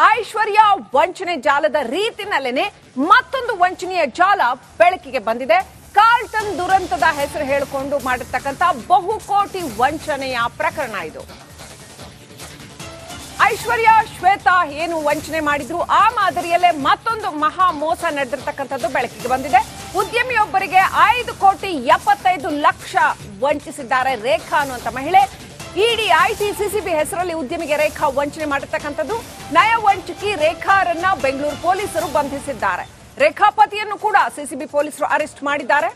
ಐಶ್ವರ್ಯ ವಂಚನೆ ಜಾಲದ ರೀತಿನಲ್ಲೇನೆ ಮತ್ತೊಂದು ವಂಚನೆಯ ಜಾಲ ಬೆಳಕಿಗೆ ಬಂದಿದೆ. ಕಾರ್ಲ್ಟನ್ ದುರಂತದ ಹೆಸರು ಹೇಳಿಕೊಂಡು ಮಾಡಿರ್ತಕ್ಕಂಥ ಬಹುಕೋಟಿ ವಂಚನೆಯ ಪ್ರಕರಣ ಇದು. ಐಶ್ವರ್ಯ ಶ್ವೇತಾ ಏನು ವಂಚನೆ ಮಾಡಿದ್ರು ಆ ಮಾದರಿಯಲ್ಲೇ ಮತ್ತೊಂದು ಮಹಾ ಮೋಸ ನಡೆದಿರ್ತಕ್ಕಂಥದ್ದು ಬೆಳಕಿಗೆ ಬಂದಿದೆ. ಉದ್ಯಮಿಯೊಬ್ಬರಿಗೆ 5,75,00,000 ವಂಚಿಸಿದ್ದಾರೆ ರೇಖಾ ಅನ್ನುವಂತ ಮಹಿಳೆ. ಇಡಿ ಐಟಿ ಸಿಸಿಬಿ ಹೆಸರಲ್ಲಿ ಉದ್ಯಮಿಗೆ ರೇಖಾ ವಂಚನೆ ಮಾಡಿರ್ತಕ್ಕಂಥದ್ದು. ನಯವಂಚಕಿ ರೇಖಾರನ್ನ ಬೆಂಗಳೂರು ಪೊಲೀಸರು ಬಂಧಿಸಿದ್ದಾರೆ. ರೇಖಾ ಪತಿಯನ್ನು ಕೂಡ ಸಿಸಿಬಿ ಪೊಲೀಸರು ಅರೆಸ್ಟ್ ಮಾಡಿದ್ದಾರೆ.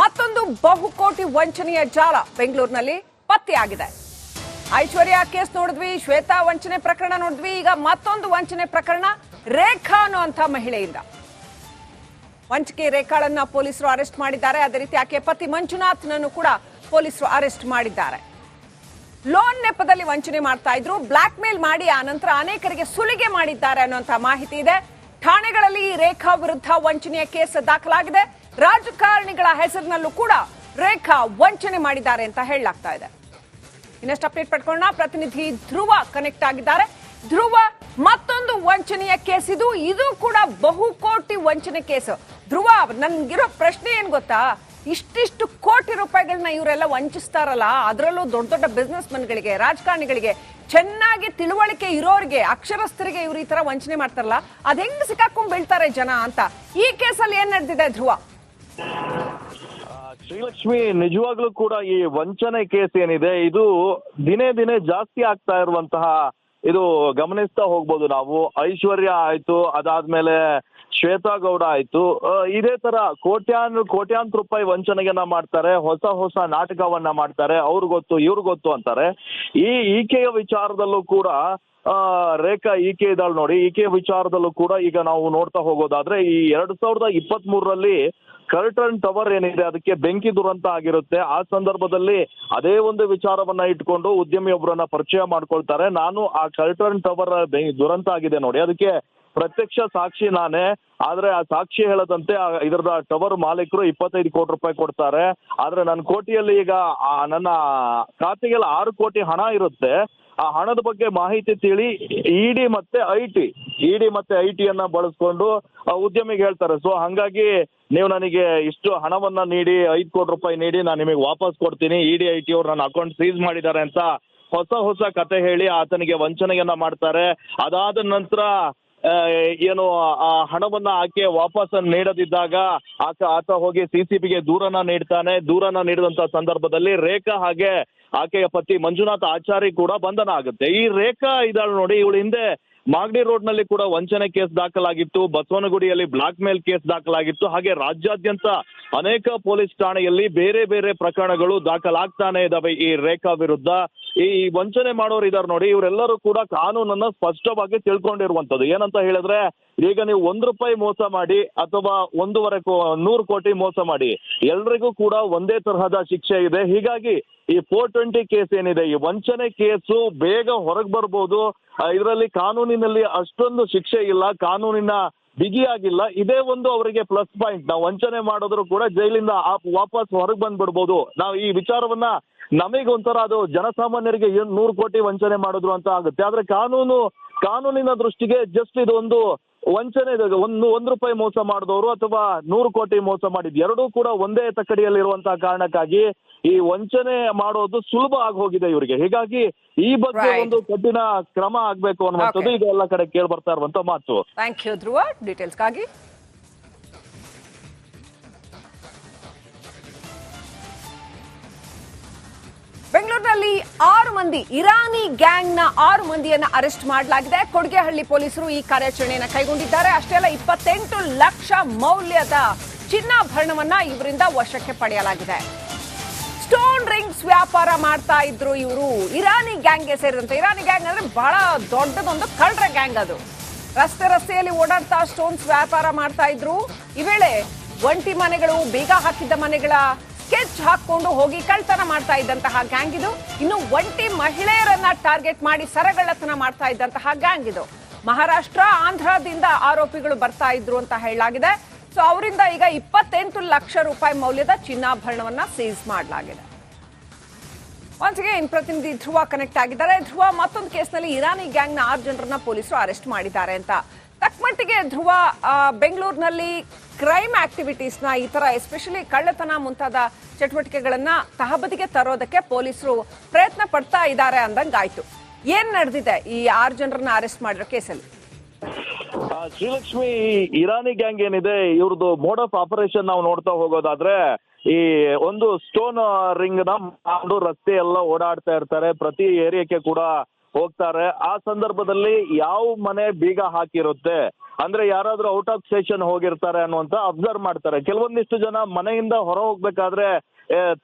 ಮತ್ತೊಂದು ಬಹುಕೋಟಿ ವಂಚನೆಯ ಜಾಲ ಬೆಂಗಳೂರಿನಲ್ಲಿ ಪತ್ತೆಯಾಗಿದೆ. ಐಶ್ವರ್ಯ ಕೇಸ್ ನೋಡಿದ್ವಿ, ಶ್ವೇತಾ ವಂಚನೆ ಪ್ರಕರಣ ನೋಡಿದ್ವಿ, ಈಗ ಮತ್ತೊಂದು ವಂಚನೆ ಪ್ರಕರಣ ರೇಖಾ ಅನ್ನುವಂಥ ಮಹಿಳೆಯಿಂದ. ವಂಚಕಿ ರೇಖಾಳನ್ನ ಪೊಲೀಸರು ಅರೆಸ್ಟ್ ಮಾಡಿದ್ದಾರೆ. ಅದೇ ರೀತಿ ಆಕೆ ಪತಿ ಮಂಜುನಾಥ್ನನ್ನು ಕೂಡ ಪೊಲೀಸರು ಅರೆಸ್ಟ್ ಮಾಡಿದ್ದಾರೆ. ಲೋನ್ ನೆಪದಲ್ಲಿ ವಂಚನೆ ಮಾಡ್ತಾ ಇದ್ರು, ಬ್ಲಾಕ್ ಮೇಲ್ ಮಾಡಿ ಆ ನಂತರ ಅನೇಕರಿಗೆ ಸುಲಿಗೆ ಮಾಡಿದ್ದಾರೆ ಅನ್ನುವಂಥ ಮಾಹಿತಿ ಇದೆ. ಠಾಣೆಗಳಲ್ಲಿ ರೇಖಾ ವಿರುದ್ಧ ವಂಚನೆಯ ಕೇಸ್ ದಾಖಲಾಗಿದೆ. ರಾಜಕಾರಣಿಗಳ ಹೆಸರಿನಲ್ಲೂ ಕೂಡ ರೇಖಾ ವಂಚನೆ ಮಾಡಿದ್ದಾರೆ ಅಂತ ಹೇಳಲಾಗ್ತಾ ಇದೆ. ಇನ್ನಷ್ಟು ಅಪ್ಡೇಟ್ ಪಡ್ಕೊಳ್ಳೋಣ. ಪ್ರತಿನಿಧಿ ಧ್ರುವ ಕನೆಕ್ಟ್ ಆಗಿದ್ದಾರೆ. ಧ್ರುವ, ಮತ್ತೊಂದು ವಂಚನೆಯ ಕೇಸ್ ಇದು ಕೂಡ ಬಹುಕೋಟಿ ವಂಚನೆ ಕೇಸ್. ಧ್ರುವ, ನನ್ಗಿರೋ ಪ್ರಶ್ನೆ ಏನ್ ಗೊತ್ತಾ, ಇಷ್ಟಿಷ್ಟು ಕೋಟಿ ರೂಪಾಯಿಗಳನ್ನ ಇವರೆಲ್ಲ ವಂಚಿಸ್ತಾರಲ್ಲ, ಅದರಲ್ಲೂ ದೊಡ್ಡ ದೊಡ್ಡ ಬಿಸ್ನೆಸ್ ಮನ್ಗಳಿಗೆ, ರಾಜಕಾರಣಿಗಳಿಗೆ, ಚೆನ್ನಾಗಿ ತಿಳುವಳಿಕೆ ಇರೋರಿಗೆ, ಅಕ್ಷರಸ್ಥರಿಗೆ ಇವ್ರು ಈ ತರ ವಂಚನೆ ಮಾಡ್ತಾರಲ್ಲ, ಅದ್ ಹೆಂಗ್ ಸಿಕ್ಕಾಕೊಂಡ್ ಬೀಳ್ತಾರೆ ಜನ ಅಂತ. ಈ ಕೇಸಲ್ಲಿ ಏನ್ ನಡೆದಿದೆ ಧ್ರುವ? ಶ್ರೀಲಕ್ಷ್ಮಿ, ನಿಜವಾಗ್ಲೂ ಕೂಡ ಈ ವಂಚನೆ ಕೇಸ್ ಏನಿದೆ ಇದು ದಿನೇ ದಿನೇ ಜಾಸ್ತಿ ಆಗ್ತಾ ಇರುವಂತಹ ಇದು ಗಮನಿಸ್ತಾ ಹೋಗ್ಬೋದು ನಾವು. ಐಶ್ವರ್ಯ ಆಯ್ತು, ಅದಾದ್ಮೇಲೆ ಶ್ವೇತಾ ಗೌಡ ಆಯ್ತು, ಇದೇ ತರ ಕೋಟ್ಯಾಂತರ ರೂಪಾಯಿ ವಂಚನೆಯನ್ನ ಮಾಡ್ತಾರೆ. ಹೊಸ ನಾಟಕವನ್ನ ಮಾಡ್ತಾರೆ. ಅವ್ರು ಗೊತ್ತು ಇವ್ರು ಗೊತ್ತು ಅಂತಾರೆ. ಈಕೆಯ ವಿಚಾರದಲ್ಲೂ ಕೂಡ ರೇಖಾ ಈಕೆ ಇದ್ದಾಳೆ ನೋಡಿ. ಈಕೆಯ ವಿಚಾರದಲ್ಲೂ ಕೂಡ ಈಗ ನಾವು ನೋಡ್ತಾ ಹೋಗೋದಾದ್ರೆ ಈ 2023ರಲ್ಲಿ ಕರ್ಟನ್ ಟವರ್ ಏನಿದೆ ಅದಕ್ಕೆ ಬೆಂಕಿ ದುರಂತ ಆಗಿರುತ್ತೆ. ಆ ಸಂದರ್ಭದಲ್ಲಿ ಅದೇ ಒಂದು ವಿಚಾರವನ್ನ ಇಟ್ಕೊಂಡು ಉದ್ಯಮಿಯೊಬ್ಬರನ್ನ ಪರಿಚಯ ಮಾಡ್ಕೊಳ್ತಾರೆ. ನಾನು ಆ ಕರ್ಟನ್ ಟವರ್ ದುರಂತ ಆಗಿದೆ ನೋಡಿ, ಅದಕ್ಕೆ ಪ್ರತ್ಯಕ್ಷ ಸಾಕ್ಷಿ ನಾನೇ. ಆದ್ರೆ ಆ ಸಾಕ್ಷಿ ಹೇಳದಂತೆ ಇದರದ ಟವರ್ ಮಾಲೀಕರು 25 ಕೋಟಿ ರೂಪಾಯಿ ಕೊಡ್ತಾರೆ. ಆದ್ರೆ ನನ್ನ ಕೋಟಿಯಲ್ಲಿ ಈಗ ನನ್ನ ಖಾತೆಗೆಲ್ಲ 6 ಕೋಟಿ ಹಣ ಇರುತ್ತೆ. ಆ ಹಣದ ಬಗ್ಗೆ ಮಾಹಿತಿ ತಿಳಿ ಇಡಿ ಮತ್ತೆ ಐಟಿ ಅನ್ನ ಬಳಸ್ಕೊಂಡು ಉದ್ಯಮಿಗೆ ಹೇಳ್ತಾರೆ. ಸೊ ಹಂಗಾಗಿ ನೀವು ನನಗೆ ಇಷ್ಟು ಹಣವನ್ನ ನೀಡಿ 5 ಕೋಟಿ ರೂಪಾಯಿ ನೀಡಿ ನಾನು ನಿಮಗೆ ವಾಪಸ್ ಕೊಡ್ತೀನಿ, ಇಡಿ ಐಟಿ ಅವ್ರು ನನ್ನ ಅಕೌಂಟ್ ಸೀಸ್ ಮಾಡಿದ್ದಾರೆ ಅಂತ ಹೊಸ ಕತೆ ಹೇಳಿ ಆತನಿಗೆ ವಂಚನೆಯನ್ನ ಮಾಡ್ತಾರೆ. ಅದಾದ ನಂತರ ಏನು ಆ ಹಣವನ್ನ ಆಕೆ ವಾಪಸ್ ನೀಡದಿದ್ದಾಗ ಆತ ಹೋಗಿ ಸಿಸಿಬಿಗೆ ದೂರನ್ನ ನೀಡ್ತಾನೆ. ದೂರನ್ನ ನೀಡಿದಂತ ಸಂದರ್ಭದಲ್ಲಿ ರೇಖಾ ಹಾಗೆ ಆಕೆಯ ಪತಿ ಮಂಜುನಾಥ್ ಆಚಾರಿ ಕೂಡ ಬಂಧನ ಆಗುತ್ತೆ. ಈ ರೇಖಾ ಇದಾಳು ನೋಡಿ, ಇವಳು ಹಿಂದೆ ಮಾಗಡಿ ರೋಡ್ ನಲ್ಲಿ ಕೂಡ ವಂಚನೆ ಕೇಸ್ ದಾಖಲಾಗಿತ್ತು, ಬಸವನಗುಡಿಯಲ್ಲಿ ಬ್ಲಾಕ್ ಮೇಲ್ ಕೇಸ್ ದಾಖಲಾಗಿತ್ತು. ಹಾಗೆ ರಾಜ್ಯಾದ್ಯಂತ ಅನೇಕ ಪೊಲೀಸ್ ಠಾಣೆಯಲ್ಲಿ ಬೇರೆ ಬೇರೆ ಪ್ರಕರಣಗಳು ದಾಖಲಾಗ್ತಾನೆ ಇದಾವೆ ಈ ರೇಖಾ ವಿರುದ್ಧ. ಈ ವಂಚನೆ ಮಾಡೋರು ಇದಾರೆ ನೋಡಿ, ಇವರೆಲ್ಲರೂ ಕೂಡ ಕಾನೂನನ್ನ ಸ್ಪಷ್ಟವಾಗಿ ತಿಳ್ಕೊಂಡಿರುವಂತದ್ದು. ಏನಂತ ಹೇಳಿದ್ರೆ, ಈಗ ನೀವು 1 ರೂಪಾಯಿ ಮೋಸ ಮಾಡಿ ಅಥವಾ 100 ಕೋಟಿ ಮೋಸ ಮಾಡಿ, ಎಲ್ರಿಗೂ ಕೂಡ ಒಂದೇ ತರಹದ ಶಿಕ್ಷೆ ಇದೆ. ಹೀಗಾಗಿ ಈ 420 ಕೇಸ್ ಏನಿದೆ, ಈ ವಂಚನೆ ಕೇಸು ಬೇಗ ಹೊರಗೆ ಬರ್ಬೋದು. ಇದರಲ್ಲಿ ಕಾನೂನಿನಲ್ಲಿ ಅಷ್ಟೊಂದು ಶಿಕ್ಷೆ ಇಲ್ಲ, ಕಾನೂನಿನ ಬಿಗಿಯಾಗಿಲ್ಲ. ಇದೇ ಒಂದು ಅವರಿಗೆ ಪ್ಲಸ್ ಪಾಯಿಂಟ್. ನಾವು ವಂಚನೆ ಮಾಡಿದ್ರು ಕೂಡ ಜೈಲಿಂದ ವಾಪಸ್ ಹೊರಗೆ ಬಂದ್ಬಿಡ್ಬೋದು. ನಾವು ಈ ವಿಚಾರವನ್ನ ನಮಗೊಂಥರ ಅದು ಜನಸಾಮಾನ್ಯರಿಗೆ 100 ಕೋಟಿ ವಂಚನೆ ಮಾಡಿದ್ರು ಅಂತ ಆಗುತ್ತೆ. ಆದ್ರೆ ಕಾನೂನಿನ ದೃಷ್ಟಿಗೆ ಜಸ್ಟ್ ಇದು ಒಂದು ವಂಚನೆ. 1 ರೂಪಾಯಿ ಮೋಸ ಮಾಡಿದವರು ಅಥವಾ 100 ಕೋಟಿ ಮೋಸ ಮಾಡಿದ್ ಎರಡೂ ಕೂಡ ಒಂದೇ ತಕ್ಕಡಿಯಲ್ಲಿರುವಂತಹ ಕಾರಣಕ್ಕಾಗಿ ಈ ವಂಚನೆ ಮಾಡೋದು ಸುಲಭ ಆಗಿ ಹೋಗಿದೆ ಇವರಿಗೆ. ಹೀಗಾಗಿ ಈ ಬಗ್ಗೆ ಒಂದು ಕಠಿಣ ಕ್ರಮ ಆಗ್ಬೇಕು ಅನ್ನುವಂಥದ್ದು ಈಗ ಎಲ್ಲ ಕಡೆ ಕೇಳಿ ಬರ್ತಾ ಇರುವಂತ ಮಾತು. ಥ್ಯಾಂಕ್ ಯು ಧ್ರುವ, ಡೀಟೇಲ್ಸ್ಗಾಗಿ. ಬೆಂಗಳೂರಿನಲ್ಲಿ 6 ಮಂದಿ ಇರಾನಿ ಗ್ಯಾಂಗ್ನ 6 ಮಂದಿಯನ್ನ ಅರೆಸ್ಟ್ ಮಾಡಲಾಗಿದೆ. ಕೊಡಿಗೆಹಳ್ಳಿ ಪೊಲೀಸರು ಈ ಕಾರ್ಯಾಚರಣೆಯನ್ನು ಕೈಗೊಂಡಿದ್ದಾರೆ. ಅಷ್ಟೇ ಅಲ್ಲ, 28 ಲಕ್ಷ ಮೌಲ್ಯದ ಚಿನ್ನಾಭರಣವನ್ನ ಇವರಿಂದ ವಶಕ್ಕೆ ಪಡೆಯಲಾಗಿದೆ. ಸ್ಟೋನ್ ರಿಂಗ್ಸ್ ವ್ಯಾಪಾರ ಮಾಡ್ತಾ ಇದ್ರು ಇವರು. ಇರಾನಿ ಗ್ಯಾಂಗ್ಗೆ ಸೇರಿದಂತೆ, ಇರಾನಿ ಗ್ಯಾಂಗ್ ಅಂದ್ರೆ ಬಹಳ ದೊಡ್ಡದೊಂದು ಕಳ್ಳರ ಗ್ಯಾಂಗ್. ಅದು ರಸ್ತೆಯಲ್ಲಿ ಓಡಾಡ್ತಾ ಸ್ಟೋನ್ಸ್ ವ್ಯಾಪಾರ ಮಾಡ್ತಾ ಇದ್ರು. ಈ ವೇಳೆ ಒಂಟಿ ಮನೆಗಳು, ಬೀಗ ಹಾಕಿದ್ದ ಮನೆಗಳ ಸ್ಕೆಚ್ ಹಾಕೊಂಡು ಹೋಗಿ ಕಳ್ತನ ಮಾಡ್ತಾ ಇದ್ದಂತಹ ಗ್ಯಾಂಗ್ ಇದು. ಇನ್ನು ಒಂಟಿ ಮಹಿಳೆಯರನ್ನ ಟಾರ್ಗೆಟ್ ಮಾಡಿ ಸರಗಳ್ಳತನ ಮಾಡ್ತಾ ಇದ್ದಂತಹ ಗ್ಯಾಂಗ್ ಇದು. ಮಹಾರಾಷ್ಟ್ರ, ಆಂಧ್ರದಿಂದ ಆರೋಪಿಗಳು ಬರ್ತಾ ಇದ್ರು ಅಂತ ಹೇಳಲಾಗಿದೆ. ಸೊ ಅವರಿಂದ ಈಗ 28 ಲಕ್ಷ ರೂಪಾಯಿ ಮೌಲ್ಯದ ಚಿನ್ನಾಭರಣವನ್ನ ಸೀಸ್ ಮಾಡಲಾಗಿದೆ. ಒನ್ಸ್ ಅಗೇನ್ ಪ್ರತಿನಿಧಿ ಧ್ರುವ ಕನೆಕ್ಟ್ ಆಗಿದ್ದಾರೆ. ಧ್ರುವ, ಮತ್ತೊಂದು ಕೇಸ್ನಲ್ಲಿ ಇರಾನಿ ಗ್ಯಾಂಗ್ನ 6 ಜನರನ್ನ ಪೊಲೀಸರು ಅರೆಸ್ಟ್ ಮಾಡಿದ್ದಾರೆ ಅಂತ. ತಕ್ಕಮಟ್ಟಿಗೆ ಧ್ರುವ, ಬೆಂಗಳೂರಿನಲ್ಲಿ ಕ್ರೈಮ್ ಆಕ್ಟಿವಿಟೀಸ್ನ ಈ ತರ ಎಸ್ಪೆಷಲಿ ಕಳ್ಳತನ ಮುಂತಾದ ಚಟುವಟಿಕೆಗಳನ್ನ ತಹಬದಿಗೆ ತರೋದಕ್ಕೆ ಪೊಲೀಸರು ಪ್ರಯತ್ನ ಪಡ್ತಾ ಇದ್ದಾರೆ ಅಂದಂಗಾಯ್ತು. ಏನ್ ನಡೆದಿದೆ ಈ 6 ಜನರನ್ನ ಅರೆಸ್ಟ್ ಮಾಡಿರೋ ಕೇಸಲ್ಲಿ? ಶ್ರೀಲಕ್ಷ್ಮಿ, ಇರಾನಿ ಗ್ಯಾಂಗ್ ಏನಿದೆ ಇವ್ರದ್ದು ಮೋಡ್ ಆಫ್ ಆಪರೇಷನ್ ನಾವು ನೋಡ್ತಾ ಹೋಗೋದಾದ್ರೆ, ಈ ಒಂದು ಸ್ಟೋನ್ ರಿಂಗ್ ನ ಮಾಡಿ ರಸ್ತೆ ಎಲ್ಲ ಓಡಾಡ್ತಾ ಇರ್ತಾರೆ, ಪ್ರತಿ ಏರಿಯಾಕ್ಕೆ ಕೂಡ ಹೋಗ್ತಾರೆ. ಆ ಸಂದರ್ಭದಲ್ಲಿ ಯಾವ ಮನೆ ಬೀಗ ಹಾಕಿರುತ್ತೆ ಅಂದ್ರೆ ಯಾರಾದ್ರೂ ಔಟ್ ಆಫ್ ಸ್ಟೇಷನ್ ಹೋಗಿರ್ತಾರೆ ಅನ್ನುವಂತ ಅಬ್ಸರ್ವ್ ಮಾಡ್ತಾರೆ. ಕೆಲವೊಂದಿಷ್ಟು ಜನ ಮನೆಯಿಂದ ಹೊರ ಹೋಗ್ಬೇಕಾದ್ರೆ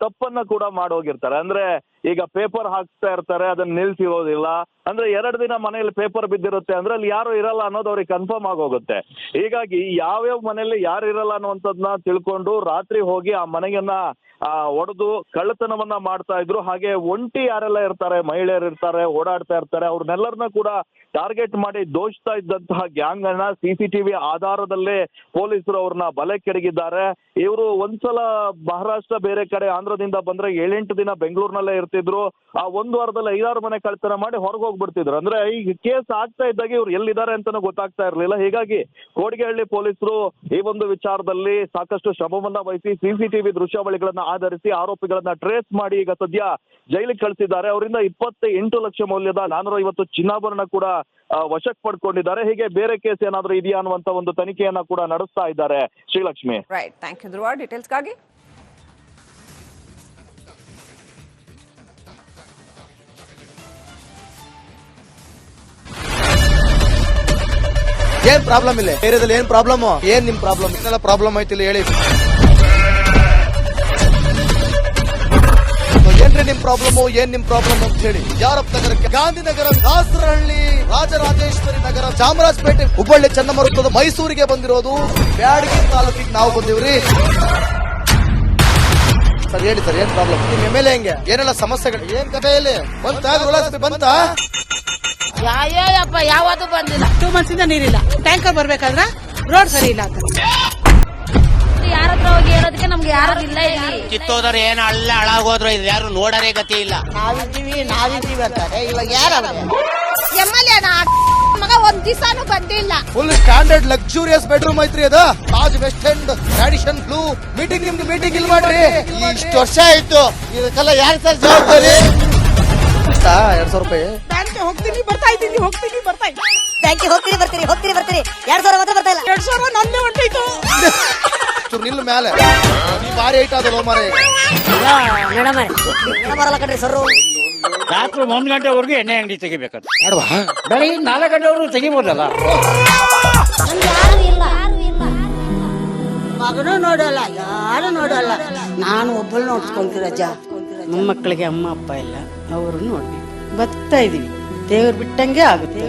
ತಪ್ಪನ್ನ ಕೂಡ ಮಾಡೋಗಿರ್ತಾರೆ. ಅಂದ್ರೆ ಈಗ ಪೇಪರ್ ಹಾಕ್ತಾ ಇರ್ತಾರೆ, ಅದನ್ನ ನಿಲ್ಸಿರೋದಿಲ್ಲ. ಅಂದ್ರೆ 2 ದಿನ ಮನೆಯಲ್ಲಿ ಪೇಪರ್ ಬಿದ್ದಿರುತ್ತೆ ಅಂದ್ರೆ ಅಲ್ಲಿ ಯಾರು ಇರಲ್ಲ ಅನ್ನೋದು ಅವ್ರಿಗೆ ಕನ್ಫರ್ಮ್ ಆಗೋಗುತ್ತೆ. ಹೀಗಾಗಿ ಯಾವ್ಯಾವ ಮನೆಯಲ್ಲಿ ಯಾರು ಇರಲ್ಲ ಅನ್ನುವಂಥದ್ದನ್ನ ತಿಳ್ಕೊಂಡು ರಾತ್ರಿ ಹೋಗಿ ಆ ಮನೆಯನ್ನ ಒಡೆದು ಕಳ್ಳತನವನ್ನ ಮಾಡ್ತಾ ಇದ್ರು. ಹಾಗೆ ಒಂಟಿ ಯಾರೆಲ್ಲ ಇರ್ತಾರೆ, ಮಹಿಳೆಯರು ಇರ್ತಾರೆ, ಓಡಾಡ್ತಾ ಇರ್ತಾರೆ, ಅವ್ರನ್ನೆಲ್ಲರನ್ನ ಕೂಡ ಟಾರ್ಗೆಟ್ ಮಾಡಿ ದೋಚ್ತಾ ಇದ್ದಂತಹ ಗ್ಯಾಂಗ್ ಅನ್ನ CCTV ಆಧಾರದಲ್ಲೇ ಪೊಲೀಸರು ಅವ್ರನ್ನ ಬಲೆ ಕೆಡಗಿದ್ದಾರೆ. ಇವರು ಒಂದ್ಸಲ ಮಹಾರಾಷ್ಟ್ರ, ಬೇರೆ ಕಡೆ ಆಂಧ್ರದಿಂದ ಬಂದ್ರೆ 7-8 ದಿನ ಬೆಂಗಳೂರಿನಲ್ಲೇ ಇರ್ತಿದ್ರು. ಆ 1 ವಾರದಲ್ಲಿ 5-6 ಮನೆ ಕಳ್ತನ ಮಾಡಿ ಹೊರಗೆ ಹೋಗ್ಬಿಡ್ತಿದ್ರು. ಅಂದ್ರೆ ಈಗ ಕೇಸ್ ಆಗ್ತಾ ಇದ್ದಾಗ ಇವ್ರು ಎಲ್ಲಿದ್ದಾರೆ ಅಂತಾನೂ ಗೊತ್ತಾಗ್ತಾ ಇರ್ಲಿಲ್ಲ. ಹೀಗಾಗಿ ಕೋಡಿಗೆಹಳ್ಳಿ ಪೊಲೀಸರು ಈ ಒಂದು ವಿಚಾರದಲ್ಲಿ ಸಾಕಷ್ಟು ಶ್ರಮವನ್ನ ವಹಿಸಿ CCTV ದೃಶ್ಯಾವಳಿಗಳನ್ನ ಆಧರಿಸಿ ಆರೋಪಿಗಳನ್ನ ಟ್ರೇಸ್ ಮಾಡಿ ಈಗ ಸದ್ಯ ಜೈಲಿಗೆ ಕಳಿಸಿದ್ದಾರೆ. ಅವರಿಂದ 28 ಲಕ್ಷ ಮೌಲ್ಯದ 450 ಚಿನ್ನಾಭರಣ ಕೂಡ ವಶಕ್ಕೆ ಪಡ್ಕೊಂಡಿದ್ದಾರೆ. ಹೀಗೆ ಬೇರೆ ಕೇಸ್ ಏನಾದ್ರೂ ಇದೆಯಾ ಅನ್ನುವಂತ ಒಂದು ತನಿಖೆಯನ್ನ ಕೂಡ ನಡೆಸ್ತಾ ಇದ್ದಾರೆ. ಶ್ರೀಲಕ್ಷ್ಮಿ, ರೈಟ್, ಥ್ಯಾಂಕ್ ಯು ಧ್ರುವ ಡೀಟೇಲ್ಸ್ಗಾಗಿ. ಏನ್ ಪ್ರಾಬ್ಲಮ್ ಇಲ್ಲ ಏರಿಯಾದಲ್ಲಿ? ಏನ್ ಪ್ರಾಬ್ಲಮ್? ಏನ್ ನಿಮ್ ಪ್ರಾಬ್ಲಮ್? ಇನ್ನೆಲ್ಲ ಪ್ರಾಬ್ಲಮ್ ಐತಿಲ್ಲ ಹೇಳಿ. ಏನ್ರಿ ನಿಮ್ ಪ್ರಾಬ್ಲಮ್? ಏನ್ ನಿಮ್ ಪ್ರಾಬ್ಲಮ್ ಅಂತ ಹೇಳಿ. ಯಾರಪ್ಪ ನಗರಕ್ಕೆ? ಗಾಂಧಿನಗರ, ದಾಸರಹಳ್ಳಿ, ರಾಜರಾಜೇಶ್ವರಿ ನಗರ, ಚಾಮರಾಜಪೇಟೆ, ಹುಬ್ಬಳ್ಳಿ, ಚನ್ನಮರುತ್ತದ, ಮೈಸೂರಿಗೆ ಬಂದಿರೋದು. ಬ್ಯಾಡಗಿ ತಾಲೂಕಿಗೆ ನಾವು ಬಂದಿವ್ರಿ. ಸರ್ ಹೇಳಿ ಸರ್, ಏನ್ ಪ್ರಾಬ್ಲಮ್? ನಿಮ್ MLA ಹೆಂಗೆ? ಏನೆಲ್ಲ ಸಮಸ್ಯೆಗಳು? ಏನ್ ಕಥೆ ಇಲ್ಲಿ ಬಂತ? ಯಾಯಪ್ಪ ಯಾವತ್ತೂ ಬಂದಿಲ್ಲ. 2 months ಇಂದ ನೀರಿಲ್ಲ. ಟ್ಯಾಂಕರ್ ಬರ್ಬೇಕಾದ್ರೆ ರೋಡ್ ಸರಿ ಇಲ್ಲ ಅಂತ ಯಾರ ಹತ್ರ ಹೋಗಿ ಹೇಳೋದಕ್ಕೆ ನಮ್ಗೆ ಯಾರು ಇಲ್ಲ. ಇಲ್ಲಿ ಕಿತ್ತೋದ್ರೆ ಏನು ಅಲ್ಲ ಹಾಳಾಗೋದ್ರು ಇದು ಯಾರು ನೋಡರೇ ಗತಿ ಇಲ್ಲ. ನಾವಿದ್ದೀವಿ ಅಂತಾರೆ. ಇವಾಗ ಯಾರ MLA ಮಗ 1 ದಿವಸನೂ ಬಂದಿಲ್ಲ. ಫುಲ್ ಸ್ಟ್ಯಾಂಡರ್ಡ್ ಲಕ್ಸುರಿಯಸ್ ಬೆಡ್ರೂಮ್ ಐತ್ರಿ ಅದು. Taj west end tradition blue. ನಿಮ್ದು ಮೀಟಿಂಗ್ ಇಲ್ಲಿ ಮಾಡ್ರಿ. ಇಷ್ಟು ವರ್ಷ ಆಯ್ತು, ಇದಕ್ಕೆಲ್ಲ ಯಾರು ಸರ್ ಜವಾಬ್ದಾರಿ? 200 ರೂಪಾಯಿ ಬ್ಯಾಂಕ್ಗೆ ಹೋಗ್ತೀನಿ ಬರ್ತಾ ಇದ್ದೀನಿ. ಬ್ಯಾಂಕ್ಗೆ ಹೋಗ್ತೀರಿ ಬರ್ತೀರಿ 2000 ಮಾತ್ರ ಬರ್ತಾ ಇಲ್ಲ. 2000 ನಂದೇ ಹೊಂಟೈತು. ನಿಲ್ಲು ಮೇಲೆ ಭಾರಿ ಐಟ್ ಅದಲ್ಲ ಮಾರೆ. ಬರಲ್ಲ ಕಣ್ರಿ ಸರ್. ರಾತ್ರಿ 1 ಗಂಟೆವರೆಗೂ ಎಣ್ಣೆ ಅಂಗಡಿ ತೆಗಿಬೇಕಂತ. ಬೆಳಿಗ್ಗೆ 4 ಗಂಟೆವರೆಗೂ ತೆಗಿಬೋದಲ್ಲ. ಮಗನೂ ನೋಡಲ್ಲ, ಯಾರು ನೋಡಲ್ಲ. ನಾನು ಒಬ್ಬಳು ನೋಡ್ಸ್ಕೊಂತೀರಜ್ಜ. ಮೊಮ್ಮಕ್ಕಳಿಗೆ ಅಮ್ಮ ಅಪ್ಪ ಇಲ್ಲ, ಅವರು ನೋಡಿ ಬದುಕ್ತಾ ಇದೀವಿ. ದೇವ್ರು ಬಿಟ್ಟಂಗೆ ಆಗುತ್ತೆ.